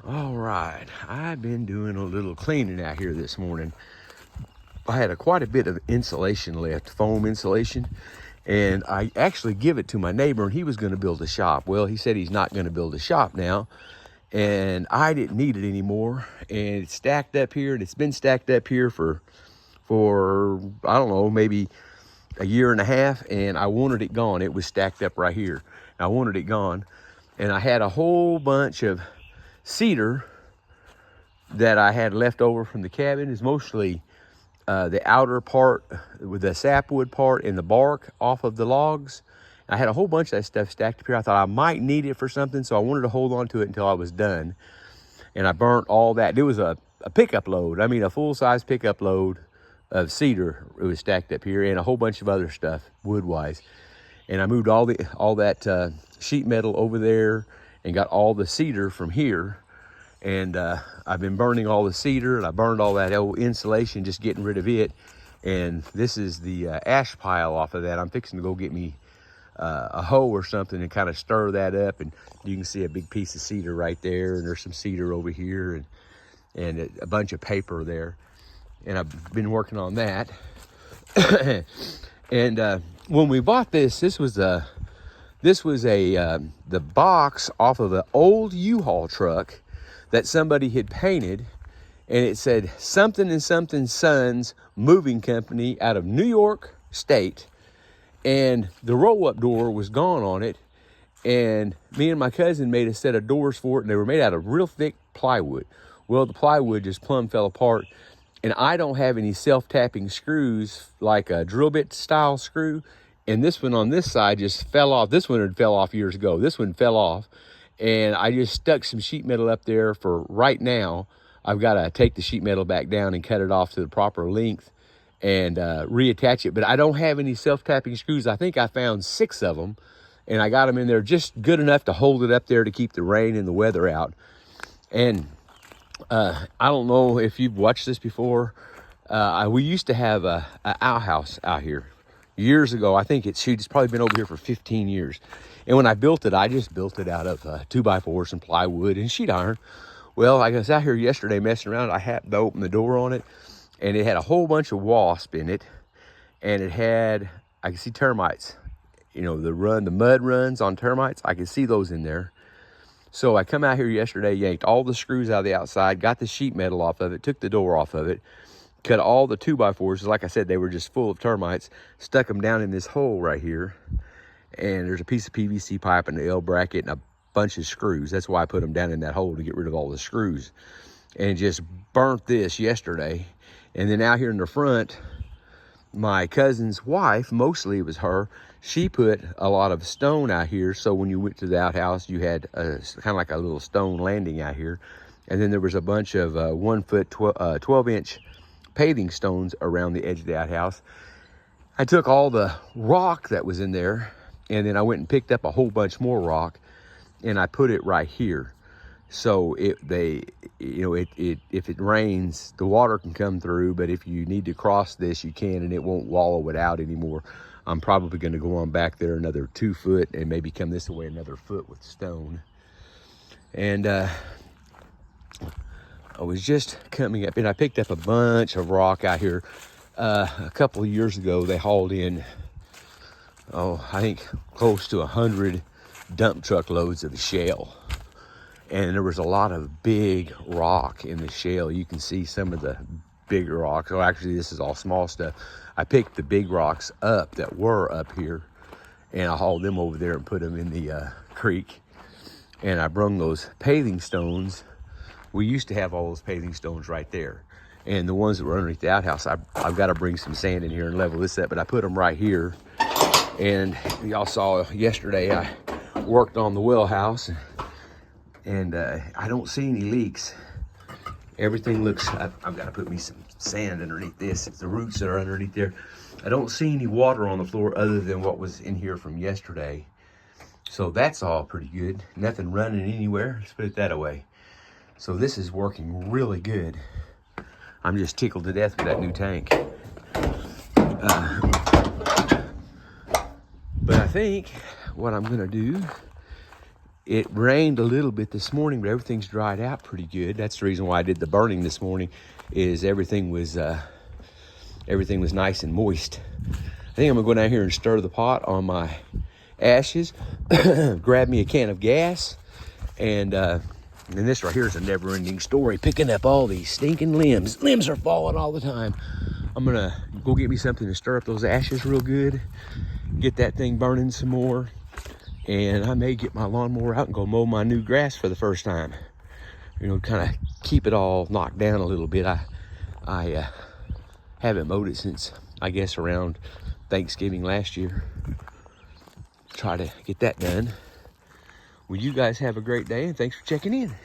All right, I've been doing a little cleaning out here this morning. I had quite a bit of insulation left, foam insulation, and I actually give it to my neighbor, and he was going to build a shop. Well, he said he's not going to build a shop now, and I didn't need it anymore. And it's stacked up here, and it's been stacked up here for I don't know, maybe a year and a half, and I wanted it gone. It was stacked up right here. I wanted it gone, and I had a whole bunch of cedar that I had left over from the cabin. Is mostly the outer part with the sapwood part and the bark off of the logs. I had a whole bunch of that stuff stacked up here. I thought I might need it for something, so I wanted to hold on to it until I was done. And I burnt all that. It was a pickup load. I mean, a full-size pickup load of cedar. It was stacked up here, and a whole bunch of other stuff wood-wise. And I moved all that sheet metal over there and got all the cedar from here. And I've been burning all the cedar, and I burned all that old insulation, just getting rid of it. And this is the ash pile off of that. I'm fixing to go get me a hoe or something and kind of stir that up. And you can see a big piece of cedar right there, and there's some cedar over here, and a bunch of paper there. And I've been working on that. And when we bought this was the box off of an old U-Haul truck that somebody had painted, and it said something and something Sons Moving Company out of New York State, and the roll-up door was gone on it. And me and my cousin made a set of doors for it, and they were made out of real thick plywood. Well, the plywood just plumb fell apart, and I don't have any self-tapping screws like a drill bit style screw, and this one on this side just fell off. This one had fell off years ago. This one fell off. And I just stuck some sheet metal up there for right now. I've got to take the sheet metal back down and cut it off to the proper length and reattach it. But I don't have any self-tapping screws. I think I found 6 of them, and I got them in there just good enough to hold it up there to keep the rain and the weather out. And I don't know if you've watched this before. We used to have an outhouse out here years ago. I think it's probably been over here for 15 years. And when I built it, I just built it out of 2x4s and plywood and sheet iron. Well, I was out here yesterday messing around. I happened to open the door on it, and it had a whole bunch of wasp in it. And it had, I could see termites. You know, the mud runs on termites. I could see those in there. So I come out here yesterday, yanked all the screws out of the outside, got the sheet metal off of it, took the door off of it, cut all the 2x4s. Like I said, they were just full of termites, stuck them down in this hole right here. And there's a piece of PVC pipe and an L bracket and a bunch of screws. That's why I put them down in that hole, to get rid of all the screws. And just burnt this yesterday. And then out here in the front, my cousin's wife, mostly it was her, she put a lot of stone out here. So when you went to the outhouse, you had kind of like a little stone landing out here. And then there was a bunch of 1 foot, 12-inch paving stones around the edge of the outhouse. I took all the rock that was in there, and then I went and picked up a whole bunch more rock, and I put it right here. So if it rains, the water can come through, but if you need to cross this, you can, and it won't wallow it out anymore. I'm probably going to go on back there another 2 foot and maybe come this way another foot with stone. And I was just coming up, and I picked up a bunch of rock out here. A couple of years ago, they hauled in, I think close to 100 dump truck loads of shale. And there was a lot of big rock in the shale. You can see some of the bigger rocks. Oh, actually, this is all small stuff. I picked the big rocks up that were up here, and I hauled them over there and put them in the creek. And I brung those paving stones. We used to have all those paving stones right there. And the ones that were underneath the outhouse, I've got to bring some sand in here and level this up, but I put them right here. And y'all saw yesterday, I worked on the well house, and I don't see any leaks. Everything looks, I've got to put me some sand underneath this. It's the roots that are underneath there. I don't see any water on the floor other than what was in here from yesterday. So that's all pretty good. Nothing running anywhere, let's put it that way. So this is working really good. I'm just tickled to death with that new tank. But I think what I'm gonna do It rained a little bit this morning, but everything's dried out pretty good. That's the reason why I did the burning this morning, is everything was nice and moist. I think I'm gonna go down here and stir the pot on my ashes, grab me a can of gas, and this right here is a never-ending story, picking up all these stinking limbs. Limbs are falling all the time. I'm gonna go get me something to stir up those ashes real good, get that thing burning some more, and I may get my lawnmower out and go mow my new grass for the first time. You know, kind of keep it all knocked down a little bit. I haven't mowed it since, I guess, around Thanksgiving last year. Try to get that done. Well, you guys have a great day, and thanks for checking in.